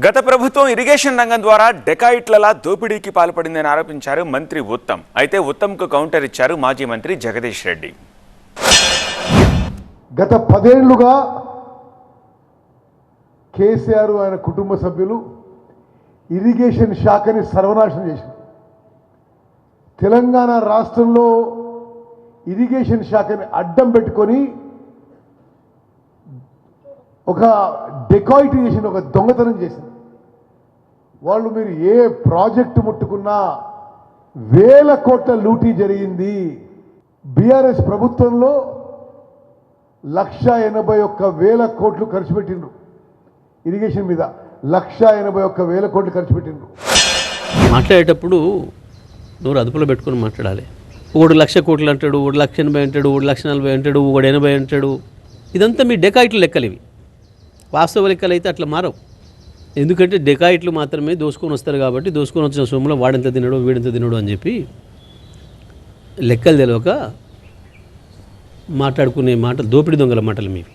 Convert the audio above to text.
గత ప్రభుత్వం ఇరిగేషన్ రంగం ద్వారా డెకాయిట్లలా దోపిడీకి పాల్పడిందని ఆరోపించారు మంత్రి ఉత్తమ్. అయితే ఉత్తమ్కు కౌంటర్ ఇచ్చారు మాజీ మంత్రి జగదీష్ రెడ్డి. గత 10 ఏళ్లుగా కేసీఆర్ ఆయన కుటుంబ సభ్యులు ఇరిగేషన్ శాఖని సర్వనాశనం చేశారు. తెలంగాణ రాష్ట్రంలో ఇరిగేషన్ శాఖని అడ్డం పెట్టుకొని ఒక డెకాయిట్ చేసిన, ఒక దొంగతనం చేసింది. వాళ్ళు మీరు ఏ ప్రాజెక్టు ముట్టుకున్నా వేల కోట్ల లూటీ జరిగింది. బీఆర్ఎస్ ప్రభుత్వంలో 1,81,000 కోట్లు ఖర్చు పెట్టిండ్రు ఇరిగేషన్ మీద. 1,81,000 కోట్లు ఖర్చు పెట్టిండ్రు. మాట్లాడేటప్పుడు నోరు అదుపులో పెట్టుకొని మాట్లాడాలి. 1,00,000 కోట్లు అంటాడు, 1,80,000 అంటాడు, 1,40,000 అంటాడు, 180 అంటాడు. ఇదంతా మీ డెకాయిట్లు లెక్కలు. ఇవి వాస్తవ లెక్కలు అయితే అట్లా మారవు. ఎందుకంటే డెకాయిట్లు మాత్రమే దోసుకొని వస్తారు కాబట్టి దోసుకొని వచ్చిన సొమ్ములో వాడెంత తినడు వీడెంత తినడు అని చెప్పి లెక్కలు తెలియక మాట్లాడుకునే మాటలు దోపిడీ దొంగల మాటలు మీవి.